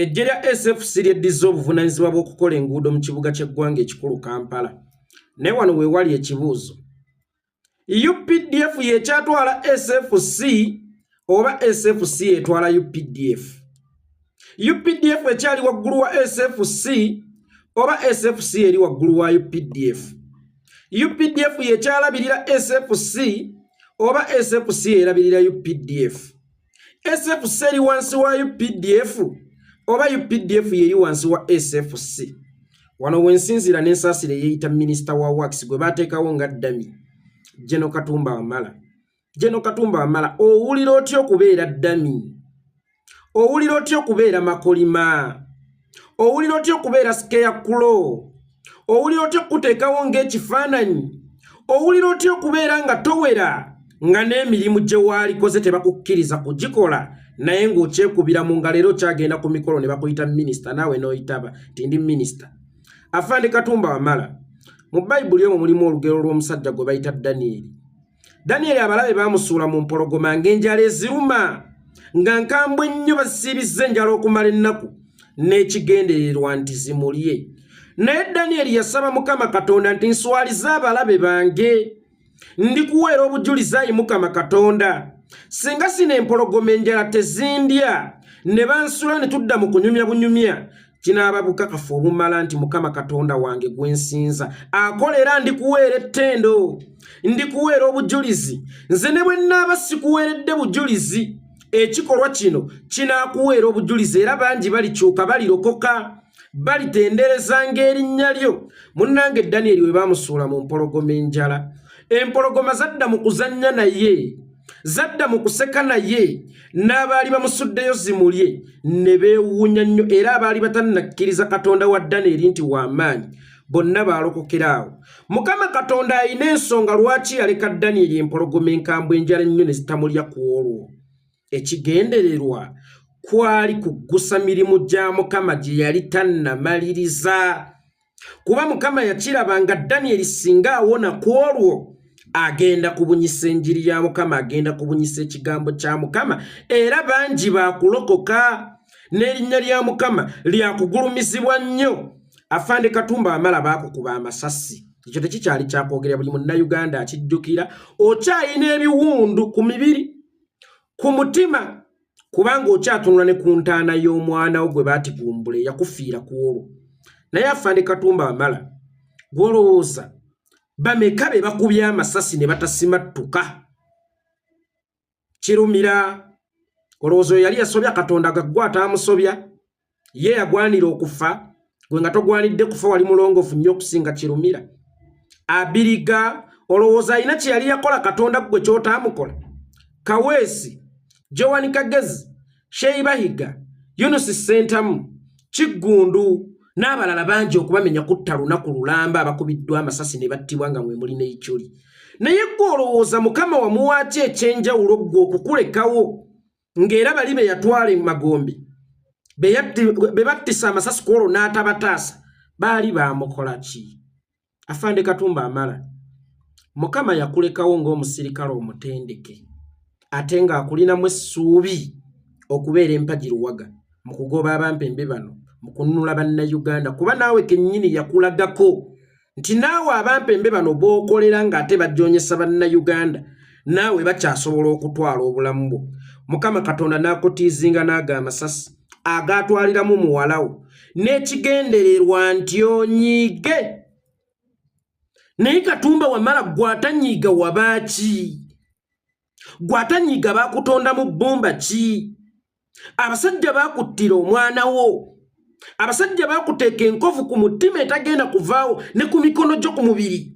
eggye lya SFC lyeddiza obuvunanyizibwa bw'okukola enguudo mu kibuga ky'eggwanga ekikulu Kampala. Ne wano we wali ekibuuzo. UPDF yekyatwala SFC oba SFC etwala UPDF? UPDF ekyali waggulu wa SFC oba SFC eri waggulu wa UPDF? UPDF yekyalabirira SFC oba SFC erabirira UPDF? SFC eri wansi wa UPDF oba UPDF yeri wansi wa SFC? Wano wensinzira n'ensaasira yeeyita Minisita wa Works gwe baateekawo nga ddami, General Katumba Wamala. General Katumba Wamala, owulira otya okubeera ddami? Owulira otya okubeera makolima? Owulira otya okubeera scarecrow? Owulira otya okuteekawo ng'ekifaananyi? Owulira otya okubeera nga towera, nga n'emirimu gye waalikoze tebakukkiriza kugikola, naye ng'okyekubira mu ngalo era okyagenda ku mikolo ne bakuyita minisita, naawe n'oyitaba ti ndi minisita? Afande Katumba Wamala, mu Bayibuli omwo mulimu olugero lw'omusajja gwe bayita Danieli. Danieli abalabe baamusuula mu mpologoma ng'enjala eziruma, nga nkambwe ennyo basiibizza enjala okumala ennaku, n'ekigendererwa nti zimulye. Naye Danieli yasaba Mukama Katonda nti nswaliza abalabe bange, ndikuweera obujulizi ayi Mukama Katonda. Singa sino empologoma enjala tezindya, ne bansula ne tudda mu kunyumya bunyumya, kinaaba bukakafu obumala nti Mukama Katonda wange gwensinza akolera ndikuweera ettendo, ndikuweera obujulizi. Nze ne bwe nnaaba sikuweeredde bujulizi, ekikolwa kino kinaakuweera obujulizi, era bangi balikyuka balirokoka, balitendereza ng'erinnya lyo. Munnange Danieli we baamusuula mu mpologoma enjala, empologoma zadda mu kuzannya naye, zadda mu kuseka naye, n'abaali bamusuddeyo zimulye ne beewuunya nnyo, era abaali batannakkiriza Katonda wa Danieli nti w'amaanyi bonna baalokokeraawo. Mukama Katonda alina ensonga lwaki yaleka Danieli empologoma enkambwe enjala ennyo ne zitamulya ku olwo. Ekigendererwa kwali kuggusa mirimu gya Mukama gye yali tannamaliriza, kuba Mukama yakiraba nga Danieli singa awona ku olwo agenda kubunyisa enjiri ya Mukama, agenda kubunyisa ekigambo kya Mukama, era bangi baakulokoka n'erinnya lya Mukama lyakugulumizibwa nnyo. Afande Katumba Wamala baakukuba amasasi, ekyo tekikyali kyakwogerera, buli munnayuganda akijjukira. Okyayina ebiwundu ku mibiri, ku mutima, kubanga okyatunula ne ku ntaana y'omwana wo gwe baati Gumbule yakufiira ku olwo. Naye Afande Katumba Wamala, gw'olowooza bameka be bakubye amasasi ne batasimattuka? Kirumira. Olowooza oyo yali yasobya Katonda gaggwa ataamusobya? Ye yagwanira okufa, gwe nga togwanidde kufa, wali mulongoofu nnyo okusinga Kirumira. Abiriga, olowooza alina kye yali yakola Katonda gwe ky'otaamukola? Kaweesi, Joan Kagezi, Sheibahiga, Yunus Sentamu, Kiggundu n'abalala bangi okubamenya kutta lunaku lulamba abakubiddwa amasasi ne battibwa nga mwe muli n'ekyoli. Naye gwe olowooza Mukama wamuwaaki ekyenjawulo gwe okukulekawo, ng'era bali be yatwala Magombe be battisa amasasi ku olwo n'atabataasa, baali baamukola ki? Afande Katumba Wamala, Mukama yakulekawo ng'omusirikale omutendeke, ate ng'akulinamu essuubi okubeera empagi luwaga mu kugoba abampembe bano, mu kununula bannayuganda, kuba naawe kennyini yakulagako nti naawe abampembe bano b'okolera ng'ate bajjoonyesa bannayuganda, naawe bakyasobola okutwala obulamu bwo. Mukama Katonda n'akutiizinga n'aga amasasi agaatwaliramu muwalawo, n'ekigendererwa nti onyiige. Naye Katumba Wamala gwatanyiiga wabaaki? Gwatanyiiga baakutonda mu bbumba ki? Abasajja baakuttira omwana wo, abasajja baakuteeka enkovu ku mutima etagenda kuvaawo ne ku mikono gyo ku mubiri,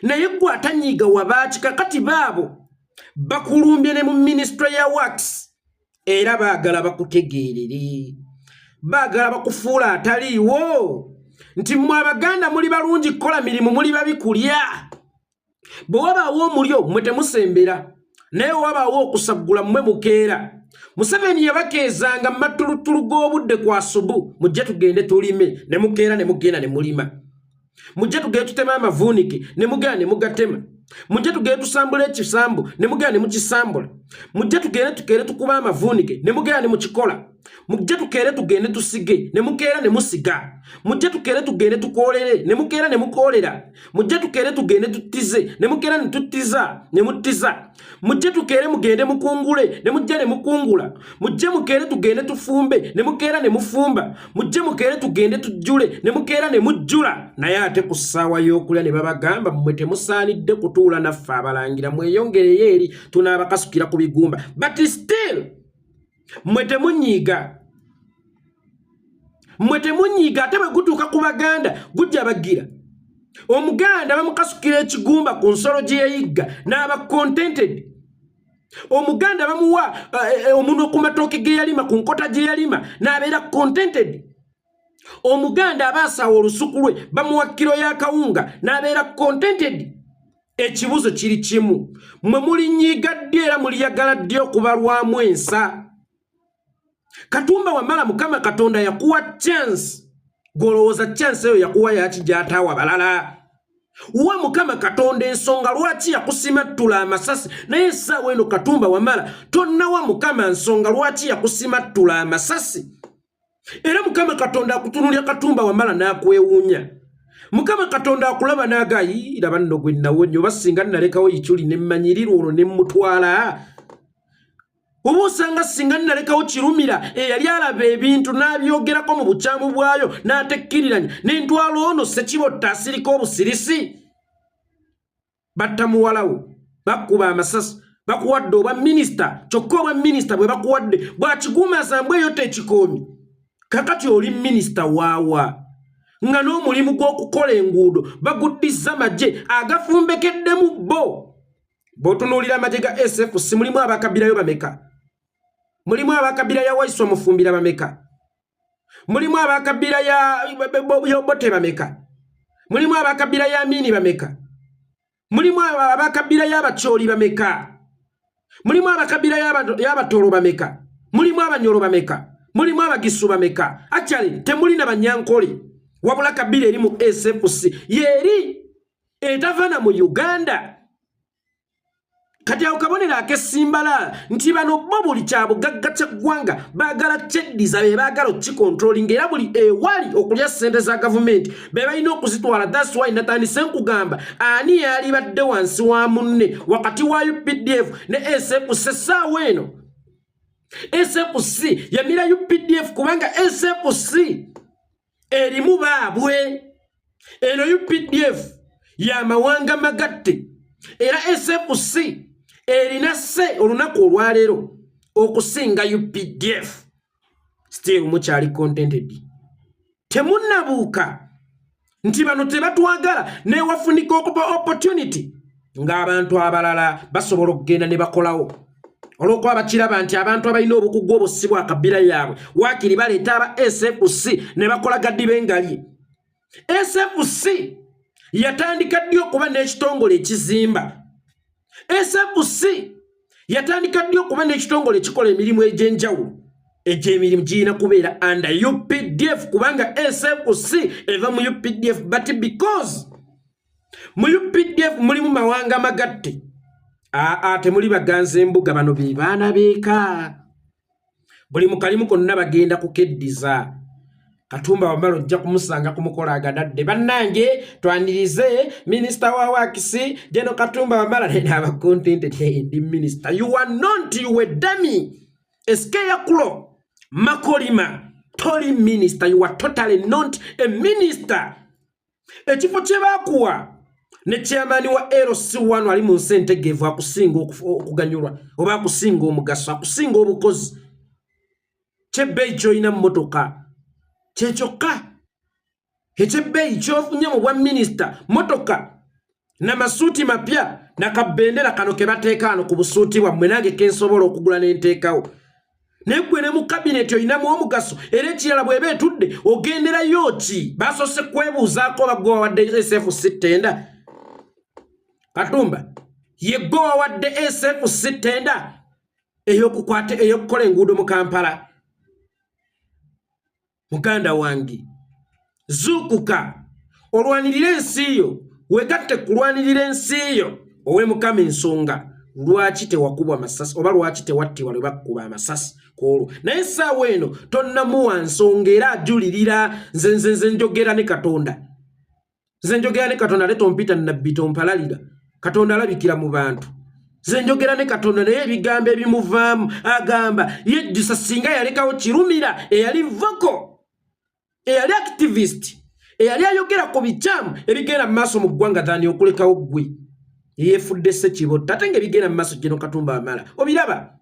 naye gwatanyiiga wabaaki? Kakati baabo bakulumbye ne mu Ministry ya Works, era baagala bakutegeerere, baagala bakufuula ataliiwo, nti mmwe Abaganda muli balungi kukola mirimu, muli babikulya. Bwe wabaawo omulyo mmwe temusembera, naye wabaawo okusaggula mmwe mukeera. Museveni yabakeezanga matulutulu g'obudde kwa subu, mujje tugende tulime, ne mukeera ne mugenda ne mulima. Mujje tugende tutema amavuunike, ne mugenda ne mugatema. Mujje tugende tusambula ekisambu, ne mugenda ne mukisambula. Mujje tugende tukeere tukuba amavuunike, ne mugenda ne mukikola. mujje tukere tugende tusige ne mukeera ne musiga mujje tukere tugende tukolere ne mukeera ne mukolera mujje tukere tugende tuttize ne mukeera ne tuttiza ne muttiza mujje tukere mugende mukungule ne mujje ne mukungula mujje mukere tugende tufumbe ne mukeera ne mufumba mujje mukere tugende tujjule ne mukeera ne mujjula naye ate ku ssaawa y'okulya ne babagamba mmwe temusaanidde kutuula naffe abalangira mweyongereyo eri tunaabakasukira ku bigumba but still mwete munyiga ate bwe gutuuka ku baganda gujja bagira omuganda bamukasukira ekigumba ku nsolo gye yayigga n'aba contented omuganda bamuwa omunwe ku matooke ge yalima ku nkota gye yalima n'abeera contented omuganda abaasawa olusuku lwe bamuwa kiro ya kawunga n'abeera contented ekibuzo kiri kimu mwe mulinyiigadde era muliyagala ddi okubalwamu ensa Katumba Wamala Mukama Katonda yakuwa chance golowooza chance eyo yakuwa yaki gy'ataawa balala wa Mukama Katonda ensonga lwaki yakusimattula amasasi naye essaawa eno Katumba Wamala tonnawa Mukama nsonga lwaki yakusimattula amasasi era Mukama Katonda akutunulya Katumba Wamala n'akwewuunya Mukama Katonda akulaba n'agayi laba nno gwe nawonyo basinga nalekawo yikyuli ne mmanyirira olwo ne mmutwala Obusanga singa nalekawo kirumira eyali alaba ebintu n'abyogerako mu bukyamu bwayo n'atekkiriranya n'entwalo ono Ssekibotta asirika obusirisi batta muwalawo bakuba amasasi bakuwadde obwa minisita kyokka obwa minisita bwe bakuwadde bwakiguuma asambwe eyo tekikoomi kakati oli minisita waawa nga n'omulimu gw'okukola enguudo baguddiza amagye agafumbekeddemu bo bw'otunuulira amagye ga SFC mulimu abakabirayo bameka mulimu abakabira ya Waiswa Mufumbira bameka mulimu abakabira ya Yobote bameka mulimu abakabira ya Amini bameka mulimu abakabira ya Bacholi bameka mulimu abakabira ya Batoro bameka mulimu abanyoro bameka mulimu abagisu bameka actually temuli na banyankole wabula kabira eri mu SFC yeri etavana mu Uganda kati akabonera akesimbala nti bano bo buli kyabugagga ky'eggwanga baagala kyeddiza be baagala okikontrolinga era buli ewali okulya ssente za gavumenti be balina okuzitwala. That's why natandise nkugamba ani yali badde wansi wa munne wakati wa UPDF ne SFC essaawa eno SFC yamira UPDF kubanga SFC erimu baabwe eno UPDF y'amawanga magatte era SFC erina se olunaku olwaleero okusinga UPDF still mukyali contented temunnabuuka nti bano tebatwagala newafunika okuba opportunity ng'abantu abalala basobola okugenda ne bakolawo olwokuba bakiraba nti abantu abalina obukugu obusibwa akabira yaabwe waakiri baleeta aba SFC ne bakola gaddi bengali. SFC yatandika ddi okuba n'ekitongole ekizimba SFC yatandika ddi okuba n'ekitongole ekikola emirimu egy'enjawulo egy'emirimu girina kubeera under UPDF kubanga SFC eva mu UPDF but because mu UPDF mulimu mawanga magatte temuli baganza embuga bano be baana beeka buli mukalimu konna bagenda kukeddiza Katumba Wamala ojja kumusanga kumukola agadadde bannange twanirize minisita wa wakisi Jeno Katumba Wamala n'aba contented ndi minister you are not you a dummy eskeya kulo makolima toli minister you are totally not a minister ekifo kye bakuwa ne chairman wa LC1 ali mu nsentegevu akusinga okuganyulwa oba akusinga omugaso akusinga obukozi kyebbeeyi ky'olina mu motoka kyekyoka ekyebbeeyi ky'ofunye mu bwa minisita motoka n'amasuuti mapya nakabendera kano ke bateeka ano ku busuuti bwammwe nange kensobola okugula n'enteekawo naye ggwe ne mu kabineti olinamu omugaso era ekirala bw'eba etudde ogenderayo ki basoose kwebuuzaako bagwe wawadde SFC tenda Katumba yegwe wawadde SFC tenda ey'okukola enguudo mu Kampala. Muganda wange zukuka olwanirira ensi yo wegatte kulwanirira ensi yo owe Mukama ensonga lwaki tewakubwa amasasi oba lwaki tewattibwa lwe bakuba amasasi kwolwo naye essaawa eno tonnamuwa nsonga era ajulirira nze njogera ne Katonda nze njogera ne Katonda leto mpita nabbi tompalalira Katonda alabikira mu bantu nze njogera ne Katonda naye ebigambo ebimuvaamu agamba yejjusa singa yalekawo kirumira eyali voko eyali activist eyali ayogera ku bikyamu ebigenda mu maaso mu ggwanga dhani okulekawo ggwe yeefudde Ssekibotte ate ng'ebigenda mu maaso gino Katumba Wamala obiraba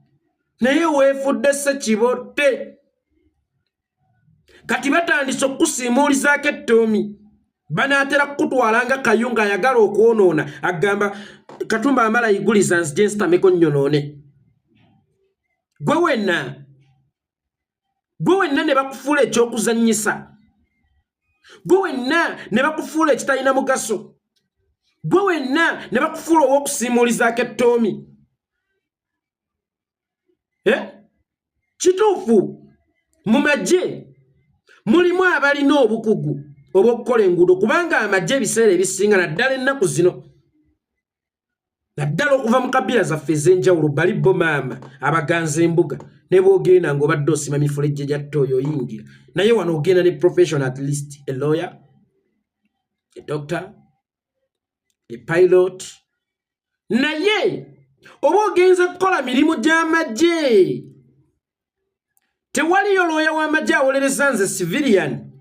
naye weefudde Ssekibotte kati batandise okukusiimuulizaako ettoomi banaatera kukutwala nga Kayunga ayagala okwonoona agamba Katumba Wamala yiguliza nzije nsitameko nnyonoone gwe wenna ne bakufuula ekyokuzannyisa gwe wenna ne bakufuula ekitalina mugaso gwe wenna ne bakufuula ow'okusiimuulizaako ettoomi kituufu mu magye mulimu abalina obukugu obw'okukola enguudo kubanga amagye ebiseera ebisinga naddala ennaku zino naddala okuva mu kabiira zaffe ez'enjawulo bali bo maama abaganza embuga ne bw'ogenda ng'obadde osima mifulejje gya ttooyo oyingira naye wano ogenda ne professional at least a lawyer a doctor a pilot naye oba ogenza kukola mirimu gy'amagye tewaliyo lawyer w'amagye awolereza nze civilian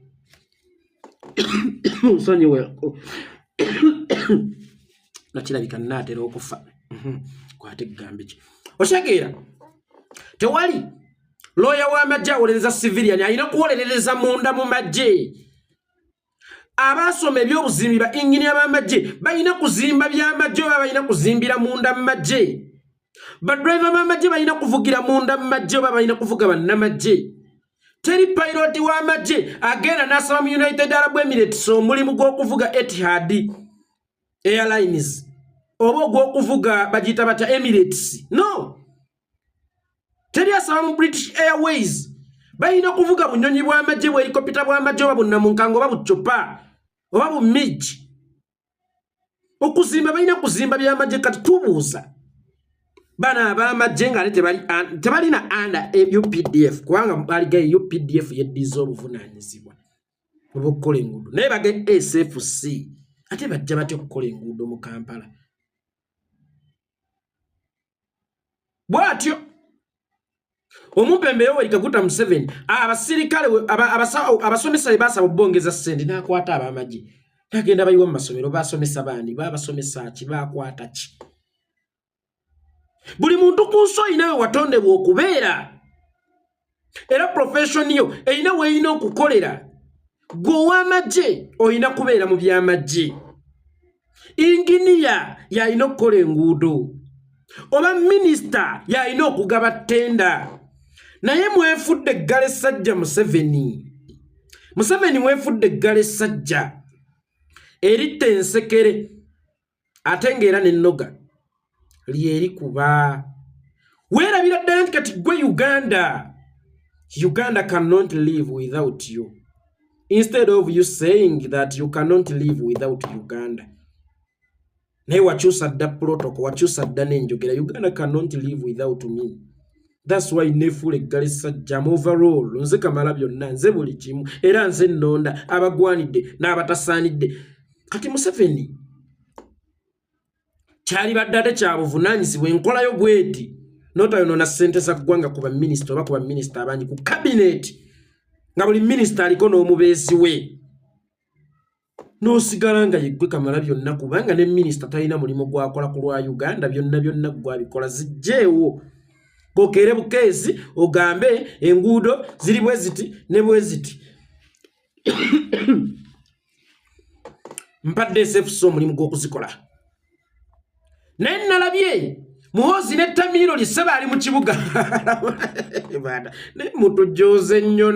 nsonyiwe nakirabika nnaatera okufa kwate eggambe ki oshageera tewali lawyer w'amagye awolereza civilian alina kuwolerereza munda mu magye abaasoma ebyobuzimbi ba inginiya b'amagye balina kuzimba by'amagye oba balina kuzimbira munda mu magye badriver b'amagye balina kuvugira munda mu magye oba balina kuvuga bannamagye teri pilot w'amagye agenda n'asaba mu United Arab Emirates omulimu gw'okuvuga Etihad Airlines oba ogw'okuvuga bagiyita batya Emirates no teri asaba mu British Airways balina kuvuga bunyonyi bw'amagye bw'helikopita bw'amagye oba bunnamunkanga oba buccupa oba bumiji okuzimba balina kuzimba by'amagye kati tubuuza bana ab'amagye nga tebalina under UPDF kubanga baligayo UPDF yeddiza obuvunaanyizibwa obw'okukola enguudo naye bage SFC ate bajja batya okukola enguudo mu Kampala bw'atyo omumpembe Yoweri Kaguta Museveni abasirikale abasomesa be basaba obbongeza ssente n'akwata ab'amagye nagenda bayiwa mu masomero basomesa baani babasomesa ki bakwata ki buli muntu ku nsi oyina we watondebwa okubeera era profession yo eyina weeyina okukolera gwe ow'amagye oyina kubeera mu by'amagye inginiya y'alina okukola enguudo oba minisita y'alina okugaba ttenda naye mwefudde eggala essajja Museveni mwefudde eggala essajja eritta ensekere ate ng'era n'ennoga lyeri kuba weerabira ddala nti kati gwe Uganda cannot live without you instead of you saying that you cannot live without Uganda naye wakyusa dda protocol wakyusa dda n'enjogera Uganda cannot live without me that's why nefuula eggala essajja overall nze kamala byonna nze buli kimu era nze nnonda abagwanidde n'abatasaanidde kati Museveni kyali badde ate kya buvunaanyizibwa enkolayo bweti n'otayonoona ssente za ggwanga ku baminisita oba ku baminisita abangi ku kabineti nga buli minisita aliko n'omubeezi we n'osigala nga yeggwe kamala byonna kubanga ne minisita talina mulimu gwakola ku lwa Uganda byonna gwabikola zijjeewo gokeere bukeezi ogambe enguudo ziri bwe ziti ne bwe ziti mpadde SFC omulimu gw'okuzikola naye nalabye Muhoozi ne Tamiiro lisaba ali mu kibuga ne mutujooze nnyo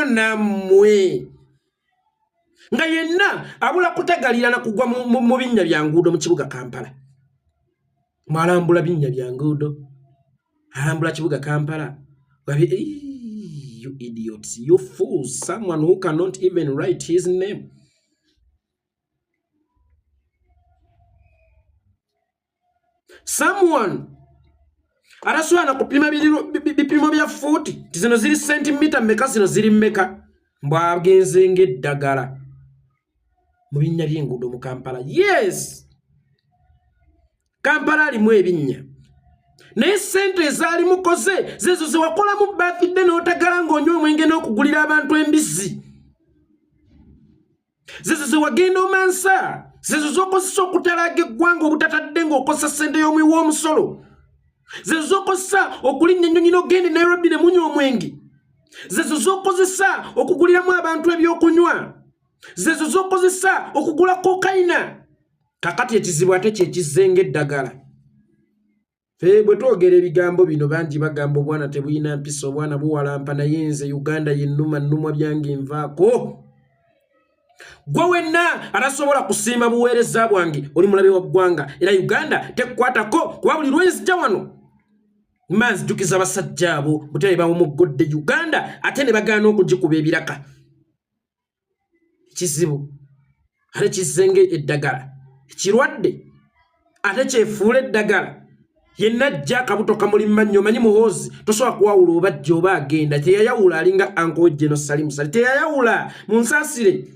nammwe nga yenna abula kutegalira na kugwa mu binnya bya nguudo mu kibuga Kampala mwalambula binnya bya nguudo alambula kibuga Kampala you idiots, you fools, someone who cannot even write his name. someone araswana kupima bipimo bya futi tizino ziri centimeter meka zino ziri meka mbwagenze ng'eddagala mu binnya by'enguudo mu Kampala. Yes, Kampala alimu ebinnya naye ssente ezaali mukoze zezo ze wakola mu birthday n'otagala ng'onywa omwenge n'okugulira abantu embizzi, zezo ze wagenda omansa, zezo z'okozesa okutalaaga eggwanga obutatadde ng'okozesa ssente y'omuwi w'omusolo, zezo z'okozesa okulinnya ennyonyi n'ogenda e Nairobi ne munywa omwenge, zezo z'okozesa okuguliramu abantu ebyokunywa, zezo z'okozesa okugula kokayina. Kakati ekizibu ate kyekizze ng'eddagala. Bwe twogera ebigambo bino bangi bagamba obwana tebulina mpisa, obwana buwalampa, naye nze Uganda nnuma byange nvaako. Gwe wenna arasobola kusiima buweereza bwange oli mulabe wa ggwanga, era Uganda tekkwatako kuba buli lwenzija wano manzijukiza basajja abo butebe bamuggodde Uganda ate ne bagaana okugikuba ebiraka. Kizibu ate kizenge eddagala kirwadde ate kyefuula eddagala. Yenna ajja akabuto kamuli mannyo manyi Muhoozi tosobola kuwawula obajja oba agenda, teyayawula alinga Uncle Jeno Salimusali, teyayawula mu nsaasire.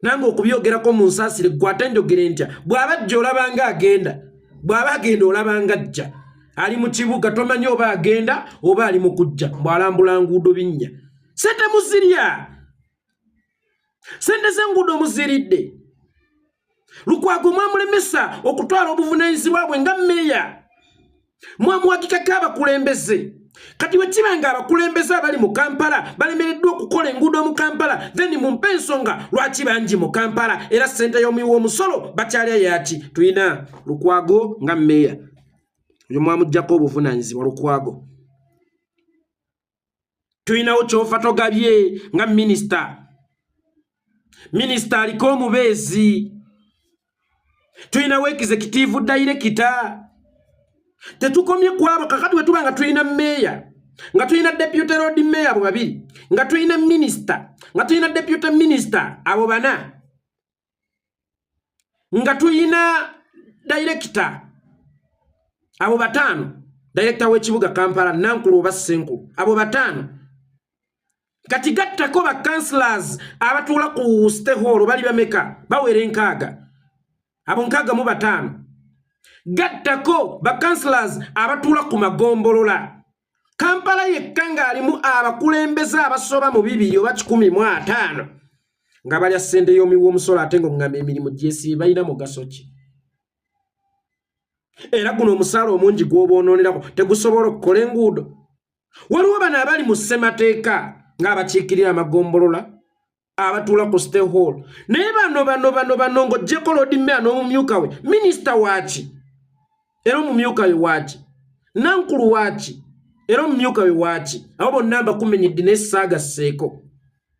Nange okubyogerako mu nsaasire gwe ate njogere ntya bw'abajja olabanga agenda, bw'aba agenda olabanga ajja. Ali mu kibuga tomanyi oba agenda oba ali mu kujja, bw'alambula nguudo binnya. Sente muzirya, sente z'enguudo muziridde. Lukwago mwamulemesa okutwala obuvunaanyizibwa bwe nga mmeeya, mwamuwagikako abakulembeze. Kati bwe kibanga abakulembeze abali mu Kampala balemereddwa okukola enguudo mu Kampala, then mumpe ensonga lwaki bangi mu Kampala era ssente y'omuwi w'omusolo bakyalya yaki. Tuyina Lukwago nga mmeeya, oyo mwamuggyako obuvunaanyizibwa Lukwago. Tuyinawo Kyofa Togabye nga minisita, minisita aliko omubeezi. Tuyinawo executive director. Tetukomye kwabo kakati bwe tuba nga tuyina mmeeya, nga tuyina deputy road mayor abo babiri, nga tuyina minister, nga tuyina deputy minister abo bana, nga tuyina director abo batano, director w'ekibuga Kampala Nankulu oba Senkulu abo batano. Kati gattako ba councillors abatuula ku State Hall bali bameka bawera enkaaga, abo nkaaga mu batano. Gattako ba councillors abatuula ku magombolola. Kampala yekka ng'alimu abakulembeze abasoba mu 200 oba 150 nga balya ssente y'omuwi w'omusolo ate ng'oŋŋamba emirimu gyesibe balina mugaso ki? Era guno omusaala omungi gw'oboononerako tegusobola okukola enguudo. Waliwo bano abali mu ssemateeka ng'abakiikirira amagombolola abatuula ku State Hall, naye bano ng'oggyeko Lord Mayor n'omumyuka we, minisita waaki era omumyuka we waaki, Nankulu waaki era omumyuka we waaki. Abo bonna mbakumenyedde n'essaaga sseeko.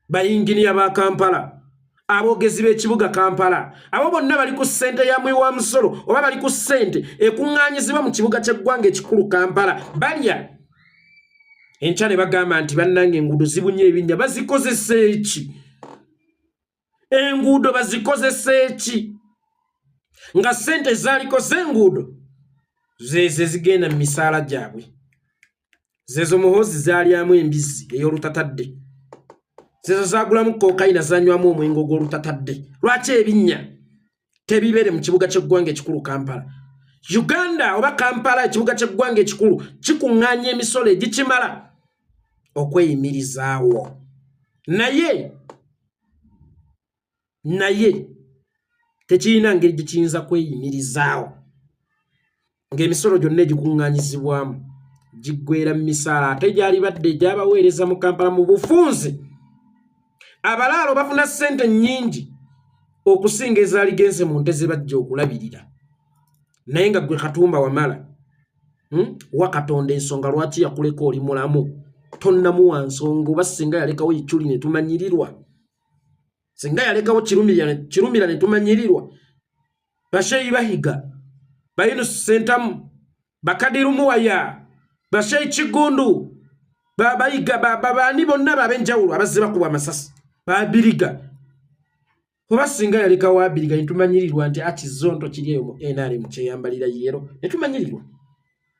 Bayinginiya ba Kampala, aboogezi b'ekibuga Kampala, abo bonna bali ku ssente ya muwi wa musolo oba bali ku ssente ekuŋŋaanyizibwa mu kibuga ky'eggwanga ekikulu Kampala balya. Enkya ne bagamba nti bannange enguudo zibunye ebinnya, bazikozesa eki? Enguudo bazikozesa eki? Nga ssente zaaliko z'enguudo zeeze zigenda mu misaala gyabwe, zezo Muhoozi zaalyamu embizzi ey'olutatadde, zezo zaagulamu kokayina zanywamu omwenge ogw'olutatadde. Lwaki ebinnya tebibere mu kibuga ky'eggwanga ekikulu Kampala? Uganda oba Kampala ekibuga ky'eggwanga ekikulu kikuŋŋaanya emisolo egikimala okweyimirizaawo, naye tekirina ngeri gikiyinza kweyimirizaawo ng'emisolo gyonna egikuŋŋaanyizibwamu giggweera mu misaala ate gyali badde gyabaweereza mu Kampala mu bufunze. Abalaalo bafuna ssente nnyingi okusinga ezaaligenze mu nte ze bajja okulabirira, naye nga gwe Katumba Wamala wa Katonda ensonga lwaki yakuleka oli mulamu tonnamuwa nsonga. Oba singa yalekawo Ichuli ne tumanyirirwa, singa yalekawo Kirumira ne tumanyirirwa, Basheyi Bahiga, Bayinus Sentamu, Bakadiru Muwaya, Basheyi Kigundu, Bayiga, baani bonna ab'enjawulo abazze bakuba amasasi, Babiriga, kuba singa yali Kawabiriga nitumanyirirwa nti akizonto kiri eyo mu NRM kyeyambalira yero netumanyirirwa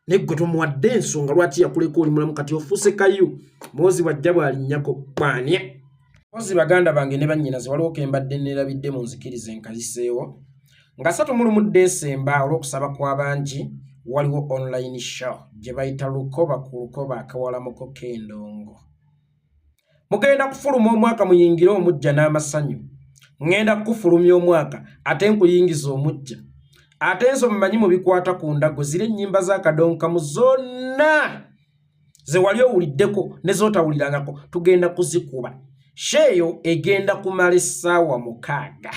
negwe tomuwadde ensonga lwaki yakuleka oli mulamu kati ofuuse kayu Muhoozi bwajja bwalinnyako bw'ania. Muhoozi baganda bange ne bannyinaze waliwo kembadde neerabidde mu nzikiriza enkaliseewo nga 31 Desemba olw'okusaba kw'abangi waliwo online show gye bayita lukoba ku lukoba akawalamuko k'endongo. Mugenda kufuluma omwaka muyingire omujja n'amasanyu. Ngenda kufulumya omwaka ate nkuyingiza omujja. Ate enzo mumanyi mu bikwata ku ndago zire ennyimba z'akadonka mu zonna ze wali owuliddeko ne zootawulirangako tugenda kuzikuba. Sheeyo egenda kumala essaawa 6.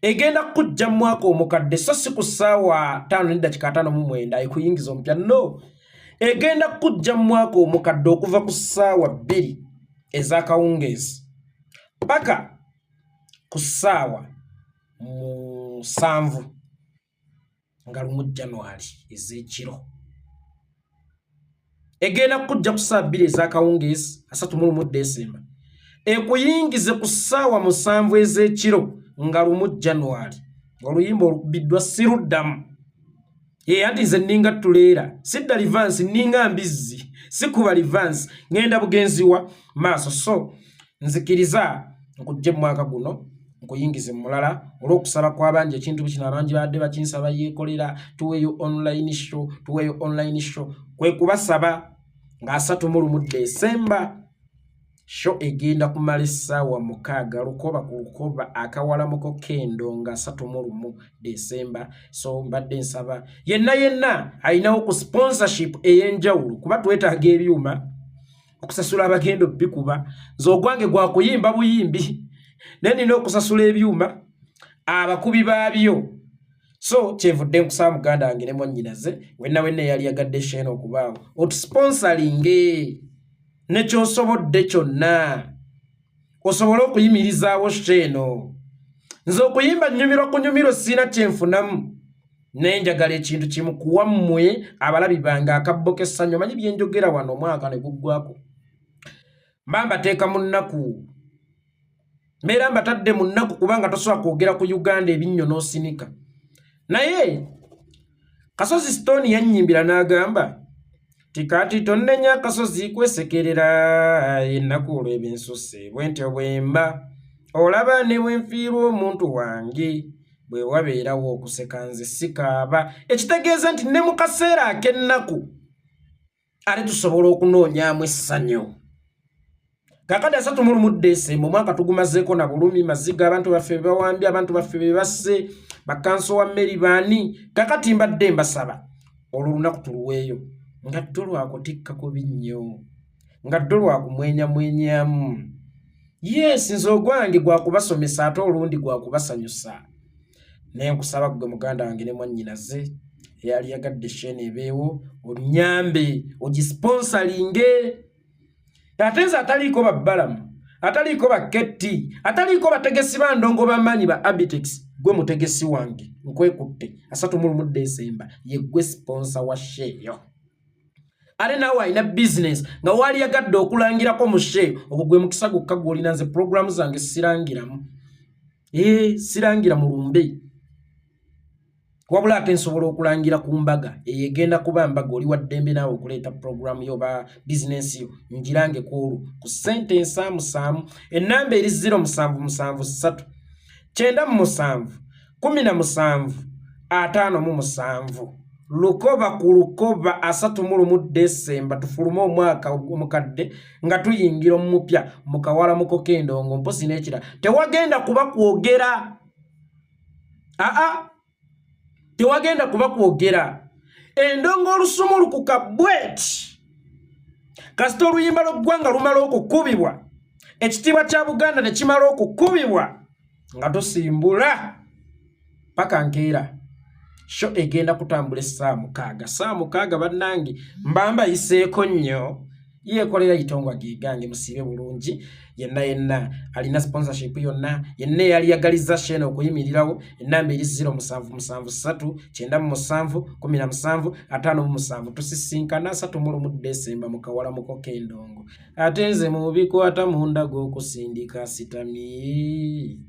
Egenda kujja mu mwaka omukadde so si ku ssaawa 5:59 ekuyingiza omupya no. Egenda kujja mu mwaka omukadde okuva ku ssaawa 2 ez'akawungeezi paka ku ssaawa 7 nga 1 January ez'ekiro. Egenda kujja ku ssaawa 2 ez'akawungeezi 31 Desemba ekuyingize ku ssaawa 7 ez'ekiro nga 1 January. Oluyimba olukubiddwa siruddamu. Ati nze nninga tuleera sidda livansi nninga mbizzi sikuba livansi ngenda bugenziwa maaso. So nzikiriza nkujje mwaka guno nkuyingize mulala olw'okusaba kw'abangi ekintu kino abangi badde bakinsaba Yekolera tuweeyo online show kwe kubasaba nga 31 Desemba show egenda kumala essaawa 6 lukoba ku lukoba akawalamuko k'endongo 31 Desemba. So mbadde nsaba yenna ayinawo ku sponsorship ey'enjawulo kuba twetaaga ebyuma okusasula abagendo bikuba nze ogwange gwa kuyimba buyimbi nina okusasula ebyuma abakubi baabyo. So kyevudde nkusaba muganda wange ne mwannyinaze wenna yali yagadde shene okubaawo otusponsoringe nekyosobodde kyonna osobola okuyimirizaawo sheno. Nze okuyimba nnyumirwa ku nyumiro sina kyenfunamu naye njagala ekintu kimu kuwammwe abalabi bange akabbo k'essanyu. Manyi byenjogera wano omwaka ne guggwako mba mbateeka mu nnaku mbeera mbatadde mu nnaku kubanga tosobola kwogera ku Uganda ebinnyo n'osinika. Naye Kasozi Stone yannyimbira n'agamba tikati tonnenya akasozi kwesekerera ennaku olw'ebinsusse bwentyo bwemba olaba ne bwenfiirwa omuntu wange bwe wabeerawo okuseka nze sikaaba. Ekitegeeza nti ne mu kaseera ak'ennaku ate tusobola okunoonyaamu essanyu. Kakati 31 Desemba omwaka tugumazeeko na bulumi maziga abantu baffe bawambye abantu baffe bebasse bakanso wa mmeri baani. Kakati mbadde mbasaba olwo lunaku tuluweeyo nga tolwakutikka ku binnyo nga tolwakumwenyamwenyamu. Yes nze ogwange gwakubasomesa ate olundi gwakubasanyusa. Naye nkusaba gwe muganda wange ne mwannyinaze eyali yagadde shene ebeewo onyambe ogisponsoringe. Ate nze ataliiko babbalamu ataliiko baketti ataliiko bategesi bandongo bamanyi ba Abitex gwe mutegesi wange nkwekutte 31 Desemba ye gwe sponsor wa sheeyo. Ale naawe alina business nga wali yagadde okulangirako mu share ogwo gwe mukisa gukka gw'olina. Nze programu zange sirangiramu sirangira mu lumbe wabula ate nsobola okulangira ku mbaga eyegenda kuba mbaga oli waddembe naawe okuleeta programu yo ba business yo ngirange ku ssente ensaamusaamu ennamba eri 0773 97 17 57 lukoba ku lukoba 31 Desemba tufulume omwaka omukadde nga tuyingira omupya mukawalamuko k'endongo mposi n'ekira tewagenda kuba kwogera tewagenda kuba kwogera endongo olusumu lukuka bweti kasita oluyimba lw'eggwanga lumala okukubibwa ekitiibwa kya Buganda ne kimala okukubibwa nga tosimbula paka nkeera show egenda kutambula essaawa 6 bannange mbamba yiseeko nnyo Yekolera itongwa gigange musibe bulungi yenna alina sponsorship yonna yenna yali yagaliza shene okuyimirirawo ennamba eri 0773 97 17 57 tusisinkana 31 Desemba mukawalamuko k'endongo ate nze mu bikwata munda gw'okusindika sitami.